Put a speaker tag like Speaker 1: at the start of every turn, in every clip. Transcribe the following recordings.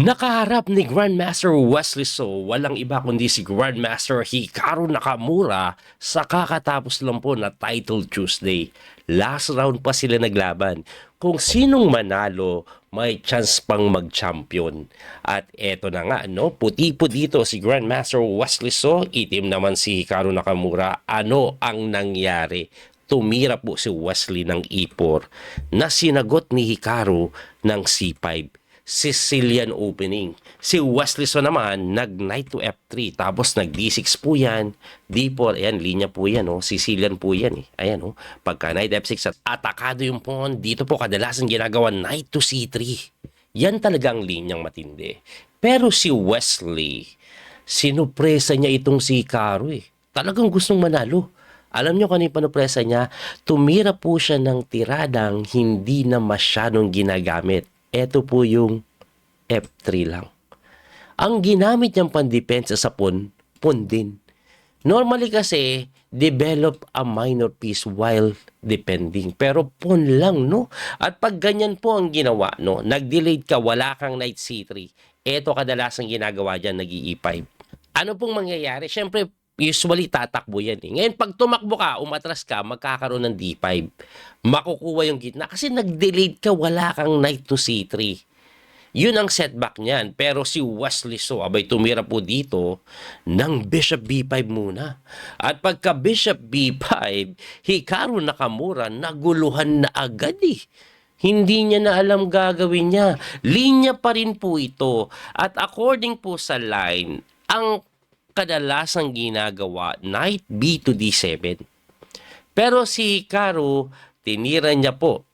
Speaker 1: Nakaharap ni Grandmaster Wesley So, walang iba kundi si Grandmaster Hikaru Nakamura sa kakatapos lang po na Title Tuesday. Last round pa sila naglaban. Kung sinong manalo, may chance pang mag-champion. At eto na nga, no? Puti po dito si Grandmaster Wesley So, itim naman si Hikaru Nakamura. Ano ang nangyari? Tumira po si Wesley ng E4 na sinagot ni Hikaru ng C5. Sicilian opening. Si Wesley So naman, nag-knight to F3, tapos nag-D6 po yan, D4, ayan, linya po yan, oh. Sicilian po yan, eh. Ayan, oh. Pagka knight F6 at atakado yung pawn, dito po kadalasan ginagawa knight to C3. Yan talagang linyang matindi. Pero si Wesley, sinupresa niya itong si Caro, eh. Talagang gustong manalo. Alam niyo kung ano yung panupresa niya? Tumira po siya ng tiradang hindi na masyadong ginagamit. Ito po yung F3 lang. Ang ginamit niyang pandepensa sa pawn din. Normally kasi, develop a minor piece while defending. Pero pawn lang, no? At pag ganyan po ang ginawa, no? Nag-delayed ka, wala kang knight C3. Ito kadalasan ginagawa dyan, nag-E5. Ano pong mangyayari? Siyempre, usually tatakbo yan, eh. Ngayon, pag tumakbo ka, umatras ka, magkakaroon ng D5. Makukuha yung gitna. Kasi nag-delayed ka, wala kang knight to C3. Yun ang setback niyan. Pero si Wesley So, abay tumira po dito ng Bishop B5 muna. At pagka Bishop B5, Hikaru Nakamura, naguluhan na agad, eh. Hindi niya na alam gagawin niya. Linya pa rin po ito. At according po sa line, ang kadalasang ginagawa, knight B to D7. Pero si Hikaru, tinira niya po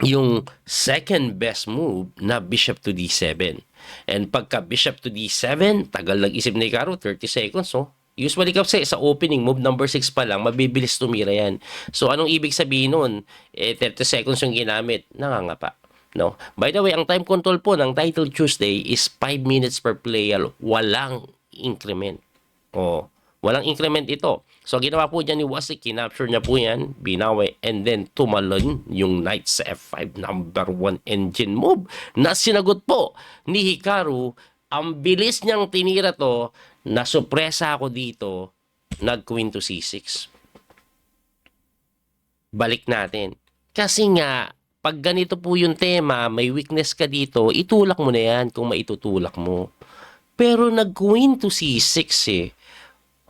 Speaker 1: yung second best move na bishop to D7. And pagka bishop to D7, tagal nag-isip ni Hikaru, 30 seconds, oh. Usually kasi sa opening, move number 6 pa lang, mabibilis tumira yan. So anong ibig sabihin nun? 30 seconds yung ginamit, nangangapa. No? By the way, ang time control po ng Title Tuesday is 5 minutes per play. Walang increment. O, walang increment ito. So, ginawa po dyan ni Wesley, kinapture niya po yan, binawi, and then tumalon yung knight sa F5, number 1 engine move, na sinagot po ni Hikaru. Ang bilis niyang tinira to, nasupresa ako dito, nag-queen to C6. Balik natin. Kasi nga, pag ganito po yung tema, may weakness ka dito, itulak mo na yan kung maitutulak mo. Pero nag-queen to C6, eh.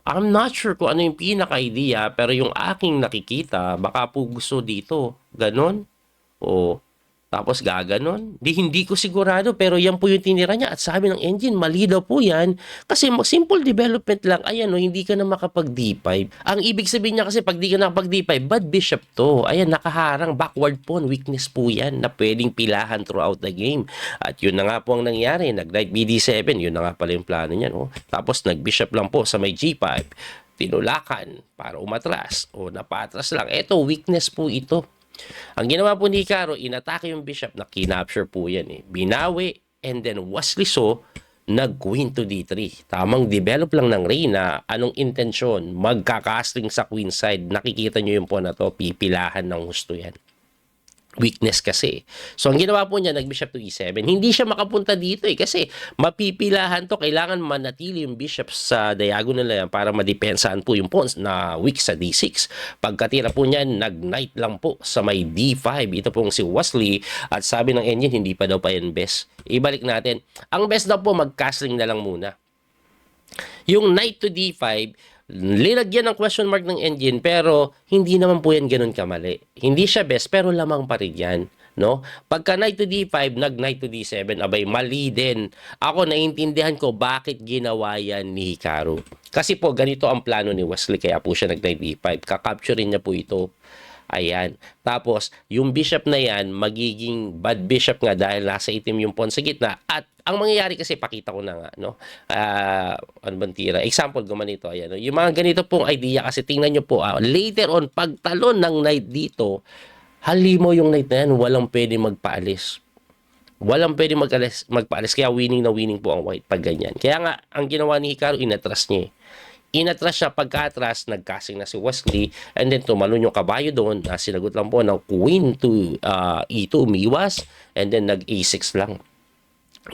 Speaker 1: I'm not sure kung ano yung pinaka-idea, pero yung aking nakikita, baka po gusto dito. Ganon. O, tapos gaganon. Hindi ko sigurado, pero yan po yung tinira niya. At sabi ng engine, mali daw po yan. Kasi simple development lang. Ayan, no, hindi ka na makapag-D5. Ang ibig sabihin niya kasi, pag di ka nakapag-D5, bad bishop to. Ayan, nakaharang, backward pawn, weakness po yan, na pwedeng pilahan throughout the game. At yun na nga po ang nangyari. Nag-knight BD7, yun na nga pala yung plano niya. No? Tapos nag-bishop lang po sa may G5. Tinulakan para umatras. O napatras lang. Eto, weakness po ito. Ang ginawa po ni Hikaru, inatake yung bishop na kinapture po yan, eh. Binawi, and then Wesley So, nag-queen to D3. Tamang develop lang ng reyna. Anong intensyon? Magkakasting sa queen side. Nakikita nyo yung po na to, pipilahan ng gusto yan. Weakness kasi. So, ang ginawa po niya, nag-bishop to E7. Hindi siya makapunta dito, eh, kasi mapipilahan to. Kailangan manatili yung bishop sa diagonal na yan para madepensaan po yung pawns na weak sa D6. Pagkatira po niya, nag-knight lang po sa may D5. Ito pong si Wesley. At sabi ng engine, hindi pa daw pa yan best. Ibalik natin. Ang best daw po, mag-castling na lang muna. Yung knight to D5, linagyan ng question mark ng engine, pero hindi naman po yan ganun kamali. Hindi siya best, pero lamang pa rin yan. No? Pagka knight to D5, nag-knight to D7, abay, mali din. Ako, naiintindihan ko bakit ginawa yan ni Hikaru. Kasi po, ganito ang plano ni Wesley, kaya po siya nag-knight D5. Kakapturein niya po ito. Ayan. Tapos, yung bishop na yan, magiging bad bishop nga dahil nasa itim yung pawn sa gitna. At ang mangyayari kasi, pakita ko na nga, no? Ano bang tira? Example, gumanito. Ayan, no? Yung mga ganito pong idea, kasi tingnan nyo po, later on, pagtalon ng knight dito, halimo yung knight na yan, walang pwede magpaalis. Walang pwede magpaalis. Kaya winning na winning po ang white pag ganyan. Kaya nga, ang ginawa ni Hikaru, inatras niya, inatras siya, pagka-atras, nagkasing na si Wesley, and then tumalon yung kabayo doon, sinagot lang po ng queen to E2, umiwas, and then nag-A6 lang.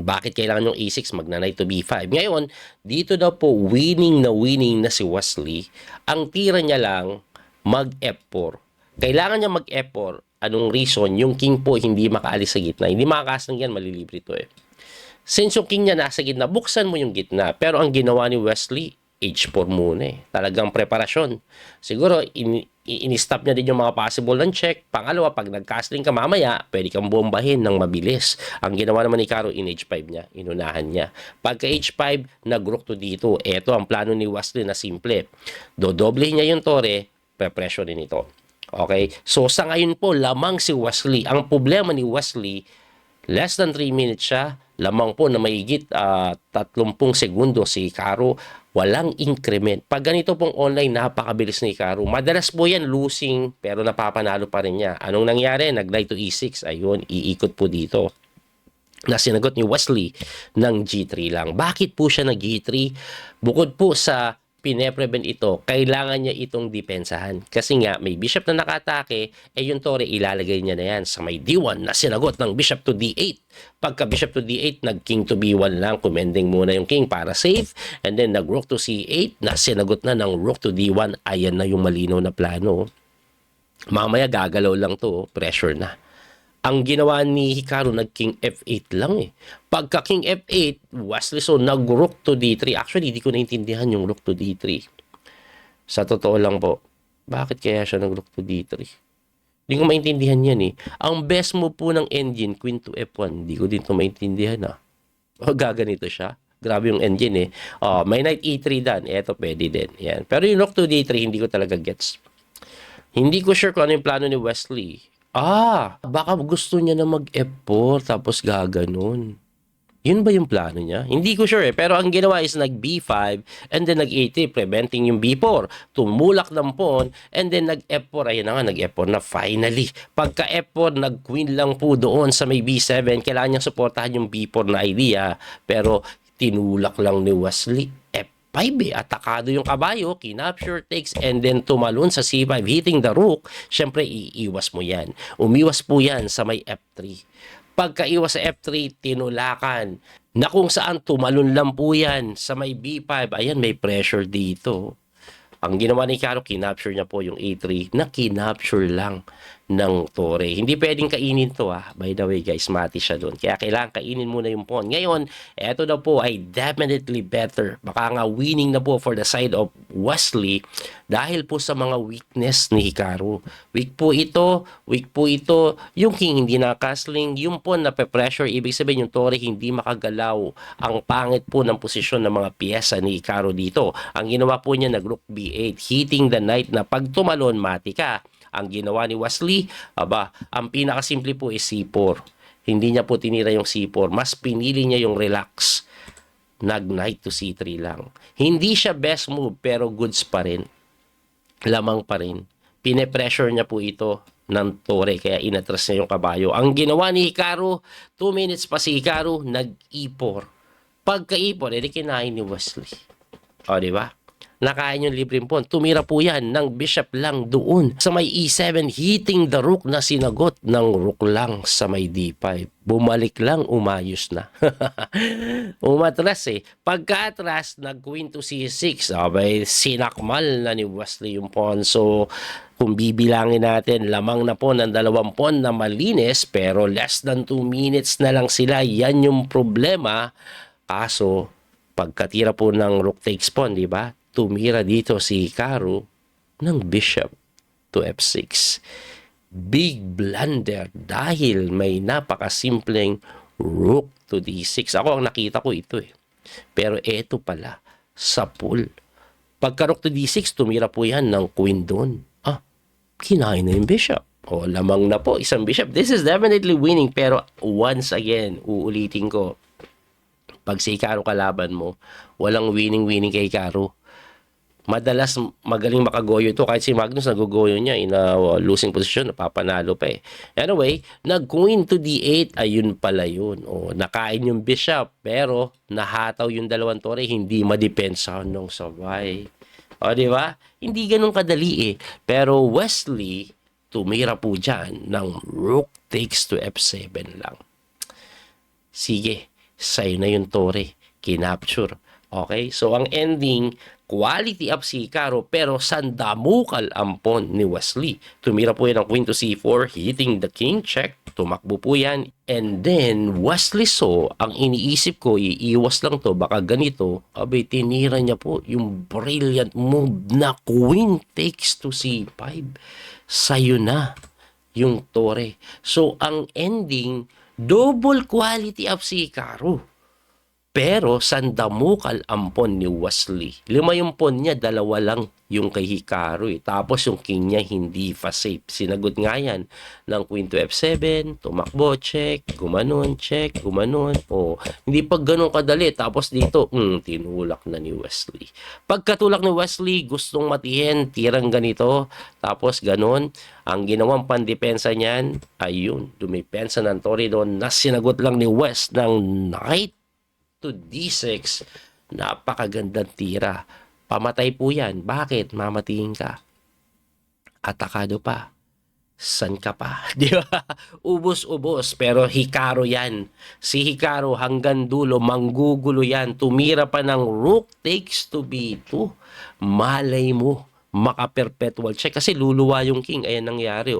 Speaker 1: Bakit kailangan yung A6 magna knight to B5? Ngayon, dito daw po winning na si Wesley. Ang tira niya lang mag F4. Kailangan niya mag F4. Anong reason? Yung king po hindi makaalis sa gitna. Hindi makakasang yan, malilibre to eh. Since yung king niya nasa gitna, buksan mo yung gitna. Pero ang ginawa ni Wesley, H4 muna eh. Talagang preparasyon. Siguro, in-stop niya din yung mga possible ng check. Pangalawa, pag nag-castling ka mamaya, pwede kang bombahin ng mabilis. Ang ginawa naman ni Caro, in H5 niya, inunahan niya. Pagka H5, nag-rook to dito. Ito ang plano ni Wesley na simple. Dodoble niya yung tore, pre-pressure din ito. Okay? So, sa ngayon po, lamang si Wesley. Ang problema ni Wesley, less than 3 minutes siya, lamang po na mahigit 30 segundo si Caro, walang increment. Pag ganito pong online, napakabilis ni Caro. Madalas po yan losing, pero napapanalo pa rin niya. Anong nangyari? Nag-knight to E6. Ayun, iikot po dito na sinagot ni Wesley ng G3 lang. Bakit po siya nag G3? Bukod po sa pine-prevent ito, kailangan niya itong depensahan. Kasi nga, may bishop na nakatake, yung tore ilalagay niya na yan sa may D1 na sinagot ng bishop to D8. Pagka bishop to D8, nag-king to B1 lang, commending muna yung king para safe, and then nag-rook to C8 na sinagot na ng rook to D1. Ayan na yung malinaw na plano. Mamaya gagalaw lang to, pressure na. Ang ginawa ni Hikaru, nag-king F8 lang eh. Pagka king F8, Wesley so nag-rook to D3. Actually, hindi ko naintindihan yung rook to D3. Sa totoo lang po, bakit kaya siya nag-rook to D3? Hindi ko maintindihan yan eh. Ang best mo po ng engine, queen to F1. Hindi ko din ito maintindihan ah. Gaganito siya. Grabe yung engine eh. May knight E3 dan. Eto pwede din. Yan. Pero yung rook to D3, hindi ko talaga gets. Hindi ko sure kung ano yung plano ni Wesley. Baka gusto niya na mag-F4 tapos gaganon. Yun ba yung plano niya? Hindi ko sure eh. Pero ang ginawa is nag-B5 and then nag-A3 preventing yung B4. Tumulak ng pawn and then nag-F4. Ayun na nga, nag-F4 na finally. Pagka F4, nag-queen lang po doon sa may B7. Kailangan niyang supportahan yung B4 na idea. Pero tinulak lang ni Wesley. F5 eh. Atakado yung kabayo, kinapture, takes, and then tumalon sa C5, hitting the rook. Siyempre, iiwas mo yan. Umiwas po yan sa may F3. Pagkaiwas sa F3, tinulakan. Na kung saan tumalon lang po yan sa may B5. Ayan, may pressure dito. Ang ginawa ni Caro, kinapture niya po yung A3 na kinapture lang ng tore. Hindi pwedeng kainin to By the way guys, mati siya doon. Kaya kailangan kainin muna yung pawn. Ngayon, eto daw po ay definitely better. Baka nga winning na po for the side of Wesley dahil po sa mga weakness ni Hikaru. Weak po ito. Yung king hindi nakasling, yung pawn na pe-pressure, ibig sabihin yung tore hindi makagalaw. Ang pangit po ng posisyon ng mga piyesa ni Hikaru dito. Ang ginawa po niya, nag-rook B8, hitting the knight na pag tumalon, mati ka. Ang ginawa ni Wesley, ang pinakasimple po is C4. Hindi niya po tinira yung C4. Mas pinili niya yung relax. Nag-knight to C3 lang. Hindi siya best move, pero goods pa rin. Lamang pa rin. Pine-pressure niya po ito ng tore, kaya inatras niya yung kabayo. Ang ginawa ni Hikaru, 2 minutes pa si Hikaru, nag-E4. Pagka E4, edi kinain ni Wesley. Diba? Nakain yung libreng pawn. Tumira po yan ng bishop lang doon sa may E7, hitting the rook na sinagot ng rook lang sa may D5. Bumalik lang, umayos na. Umatras eh. Pagka-atras, nag-queen to C6. Sinakmal na ni Wesley yung pawn. So, kung bibilangin natin, lamang na po ng 2 pawn na malinis, pero less than 2 minutes na lang sila. Yan yung problema. Kaso, pagkatira po ng rook takes pawn, di ba? Tumira dito si Hikaru ng bishop to F6. Big blunder dahil may napakasimpleng rook to D6. Ako ang nakita ko ito eh. Pero ito pala, sa pool. Pagka rook to D6, tumira po yan ng queen doon. Kinain na yung bishop. Lamang na po, isang bishop. This is definitely winning. Pero once again, uulitin ko, pag si Hikaru kalaban mo, walang winning kay Hikaru. Madalas magaling makagoyo ito. Kahit si Magnus nagugoyo niya in a losing position, napapanalo pa eh. Anyway, nag-queen to D8, ayun pala yun. Nakain yung bishop, pero nahataw yung 2 tore, hindi madepensahan ng sabay. Di ba? Hindi ganun kadali eh. Pero Wesley, tumira po dyan ng rook takes to F7 lang. Sige. sa'yo na yung tore, kinapture. Okay? So, ang ending, quality up si Hikaru, pero sandamukal ang pawn ni Wesley. Tumira po yan ang queen to c4, hitting the king, check. Tumakbo po yan. And then, Wesley So, ang iniisip ko, iiwas lang to, baka ganito, abay, tinira niya po yung brilliant move na queen takes to c5. Sa'yo na yung tore. So, ang ending, double quality up si Hikaru. Pero sandamukal ang pawn ni Wesley. 5 yung pawn niya, 2 lang yung kay Hikaru. Tapos yung king niya hindi pa safe. Sinagot nga yan ng queen to f7, tumakbo, check, gumanon, check, gumanon. O, hindi pag ganun kadali. Tapos dito, tinulak na ni Wesley. Pagkatulak ni Wesley, gustong matihin, tirang ganito. Tapos ganun. Ang ginawang pandepensa niyan, ayun, dumipensa ng tore doon na sinagot lang ni West ng knight to d6, napakagandang tira. Pamatay po yan. Bakit? Mamatiin ka. Atakado pa. San ka pa? Di ba? Ubos-ubos. Pero Hikaru yan. Si Hikaru hanggang dulo, manggugulo yan. Tumira pa ng rook takes to b2. Malay mo, maka-perpetual check. Kasi luluwa yung king. Ayan nangyari.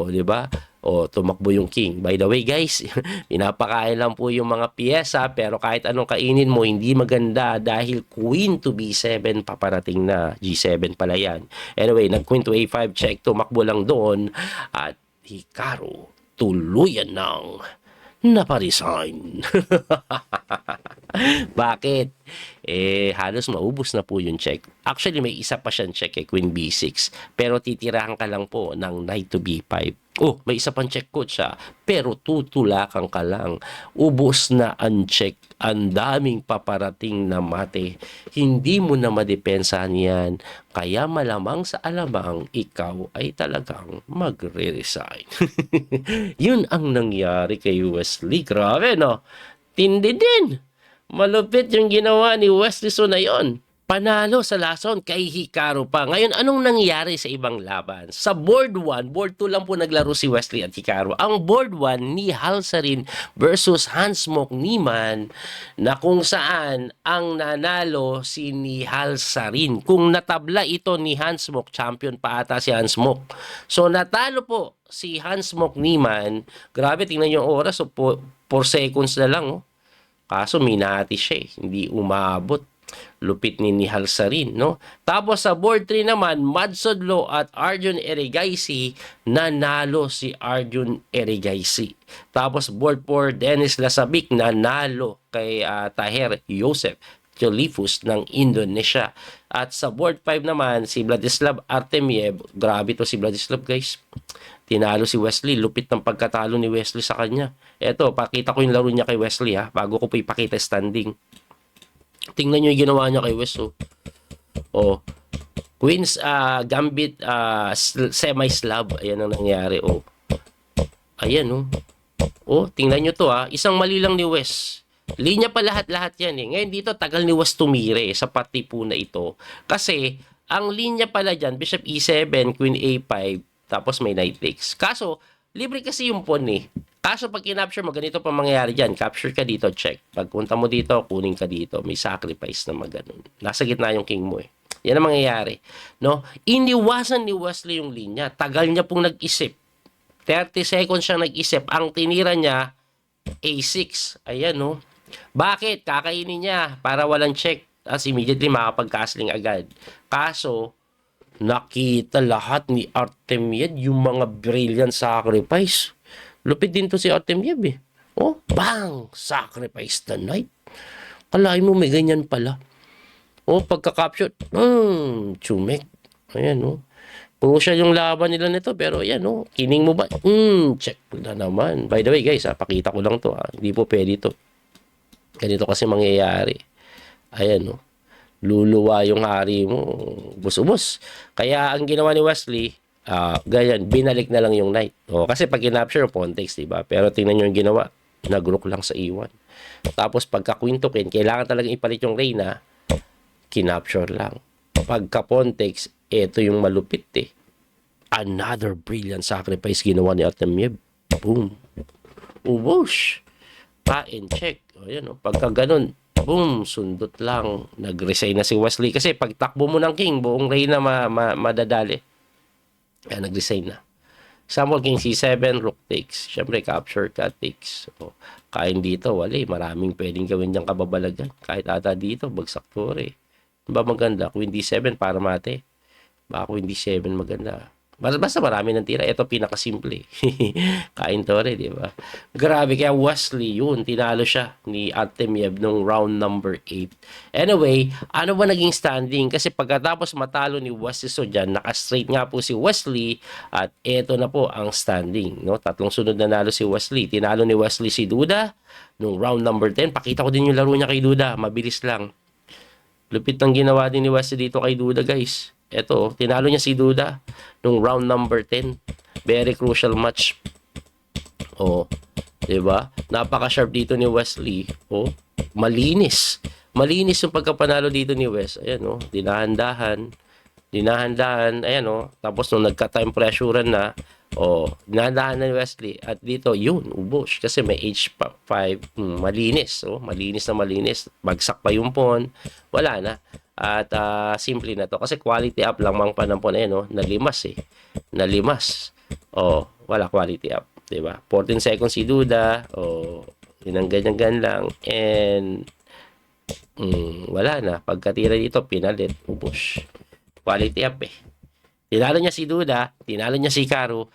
Speaker 1: Di ba? Tumakbo yung king. By the way, guys, pinapakain lang po yung mga piyesa, pero kahit anong kainin mo, hindi maganda dahil queen to b7 paparating na. G7 pala yan. Anyway, nag-queen to a5 check, tumakbo lang doon, at Hikaru tuluyan ng naparesign. Bakit? Halos maubos na po yung check. Actually, may isa pa siyang check Queen B6. Pero titirahan ka lang po ng Knight to B5. May isa pang check coach pero tutulakan ka lang. Ubos na uncheck. Ang daming paparating na mate. Hindi mo na madepensahan yan. Kaya malamang sa alamang, ikaw ay talagang magre-resign. Yun ang nangyari kay Wesley. Grabe, no? Tindi din. Malupit yung ginawa ni Wesley So na yun. Panalo sa lason kay Hikaru pa. Ngayon, anong nangyari sa ibang laban? Sa board 1, board 2 lang po naglaro si Wesley at Hikaru. Ang board 1 ni Halsarin versus Hansmok Niemann, na kung saan ang nanalo si ni Halsarin. Kung natabla ito ni Hansmok, champion pa ata si Hansmok. So natalo po si Hansmok Niemann. Grabe, tingnan yung oras. 4 seconds na lang. Kaso minati siya hindi umabot. Lupit ni Halsarin, no? Tapos sa board 3 naman, Madsodlo at Arjun Erigaisi, nanalo si Arjun Erigaisi. Tapos board 4, Dennis Lasabik, nanalo kay Taher Joseph Cholifus ng Indonesia. At sa board 5 naman, si Vladislav Artemiev, grabe to si Vladislav, guys. Tinalo si Wesley, lupit ng pagkatalo ni Wesley sa kanya. Eto, pakita ko yung laro niya kay Wesley bago ko po ipakita standing. Tingnan nyo yung ginawa niya kay West. Queen's Gambit semi-slab. Ayan ang nangyari. Ayan. Tingnan nyo to. Isang mali lang ni West. Linya pa lahat-lahat yan. Ngayon dito, tagal ni West tumire sa pati po na ito. Kasi, ang linya pala dyan, Bishop E7, Queen A5, tapos may Knight takes. Kaso, libre kasi yung pawn Kaso pag kinapture mo, ganito pa mangyayari dyan. Capture ka dito, check. Pagpunta mo dito, kunin ka dito. May sacrifice na maganon. Nasa gitna yung king mo Yan ang mangyayari. No? Iniwasan ni Wesley yung linya. Tagal niya pong nag-isip. 30 seconds siya nag-isip. Ang tinira niya, A6. Ayan, no? Bakit? Kakainin niya para walang check. As immediately makapag-castling agad. Kaso, nakita lahat ni Artemiev yung mga brilliant sacrifice. Lupit din to si Artemiev bang! Sacrifice the knight. Kalahin mo may ganyan pala. Pagka-capture, chumek. Ayan, puro siya yung laban nila nito. Pero ayan, kining mo ba? Check na naman. By the way, guys, pakita ko lang to. Hindi po pwede to. Ganito kasi mangyayari. Ayan, luluwa yung hari mo. Bus-ubos. Kaya ang ginawa ni Wesley, ganyan, binalik na lang yung knight. Kasi pag kinapture, pawn takes, diba? Pero tingnan nyo yung ginawa. Nag-rook lang sa e1. Tapos pagka queen to queen, kailangan talagang ipalit yung reyna, kinapture lang. Pagka pawn takes, ito yung malupit Another brilliant sacrifice ginawa ni Artemiev. Boom. Ubosh. kain, check. O, yan, o. Pagka ganun, boom, sundot lang. Nag-resign na si Wesley. Kasi pag takbo mo ng king, buong reyna madadali. Kaya nag-resign na. Example, king C7, rook takes. Siyempre, capture ka, takes. O, kain dito, wala eh. Maraming pwedeng gawin diyang kababalagan. Kahit ata dito, bagsak tore. Ba maganda? Queen D7 para mate. Baka Queen D7 maganda. Basta marami ng tira. Ito pinakasimple. Kain tore, di ba? Grabe, kaya Wesley yun. Tinalo siya ni Artemiev nung round number 8. Anyway, ano ba naging standing? Kasi pagkatapos matalo ni Wesley so dyan, naka-straight nga po si Wesley at eto na po ang standing. No? Tatlong sunod na nalo si Wesley. Tinalo ni Wesley si Duda nung round number 10. Pakita ko din yung laro niya kay Duda. Mabilis lang. Lupit ng ginawa din ni Wesley dito kay Duda, guys. Eto, tinalo niya si Duda nung round number 10. Very crucial match. Oh, 'di ba? Napaka-sharp dito ni Wesley. Oh, malinis. Malinis yung pagkapanalo dito ni Wes. Ayan, oh, dinahandahan. Ayan, oh. Tapos nung nagka-time pressurean na, oh, dinahandahan na ni Wesley. At dito, yun, ubos. Kasi may H5. Malinis, oh. Malinis na malinis. Bagsak pa yung pawn. Wala na. At simple na to. Kasi quality up lang mang panampon. Ayan, oh, nalimas eh. Nalimas. Oh, wala quality up. Diba? 14 seconds si Duda. Oh, yun ang ganyan-ganyan lang. And wala na. Pagkatira dito, pinalit. Ubos. Quality up eh. Tinalo niya si Duda. Tinalo niya si Caro.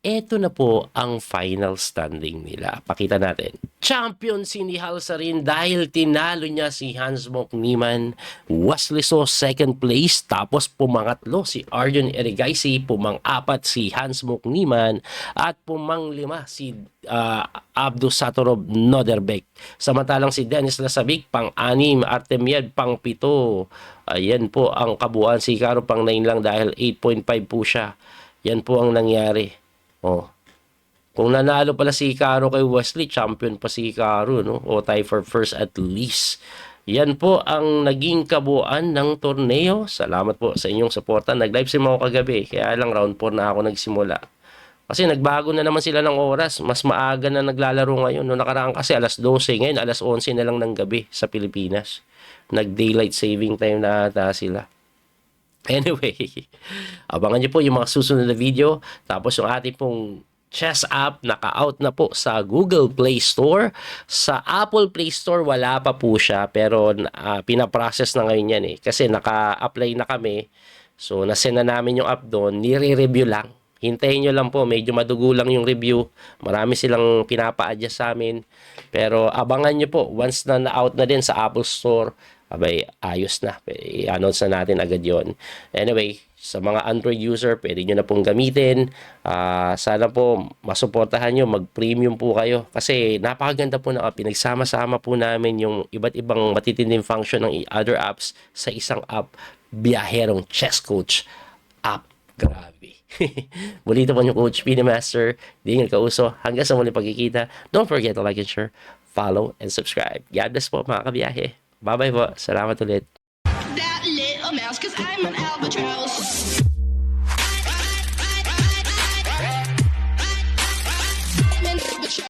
Speaker 1: Eto na po ang final standing nila. Pakita natin. Champion si Nihal Sarin dahil tinalo niya si Hans-Mok Niemann. Wesley So second place. Tapos pumangatlo si Arjun Erigaisi. Pumang-apat si Hans-Mok Niemann. At pumang-lima si Abdusatorov Noderbek. Samantalang si Dennis Lasabik pang-anim. Artemiev pang-pito. Ayan po ang kabuuan. Si Caro pang-9 lang dahil 8.5 po siya. Yan po ang nangyari. Oh. Kung nanalo pala si Caro kay Wesley, champion pa si Caro, no? O tie for first at least. Yan po ang naging kabuuan ng torneo. Salamat po sa inyong suporta. Nag-live si ako kagabi, kaya lang round 4 na ako nagsimula. Kasi nagbago na naman sila ng oras. Mas maaga na naglalaro ngayon. No, nakaraan kasi alas 12, ngayon alas 11 na lang ng gabi sa Pilipinas. Nag-daylight saving time na ata sila. Anyway, abangan niyo po yung mga susunod na video. Tapos yung ating pong chess app, naka-out na po sa Google Play Store. Sa Apple Play Store, wala pa po siya. Pero pinaprocess na ngayon yan eh. Kasi naka-apply na kami. So, nasend na namin yung app doon. Nire-review lang. Hintayin nyo lang po. Medyo madugo lang yung review. Marami silang pinapa-adjust sa amin. Pero abangan nyo po. Once na na-out na din sa Apple Store, abay, ayos na. I-announce na natin agad yon. Anyway, sa mga Android user, pwede nyo na pong gamitin. Sana po masuportahan nyo, mag-premium po kayo. Kasi napakaganda po na pinagsama-sama po namin yung iba't ibang matitinding function ng other apps sa isang app, Biyaherong Chess Coach app. Grabe. Muli ito po yung Coach Pini Master, Dingil Kauso. Hanggang sa muli pagkikita, don't forget to like and share, follow, and subscribe. God bless po mga kabiyahe. Bye-bye po. Salamat ulit.
Speaker 2: That little mouse, 'cause I'm an albatross.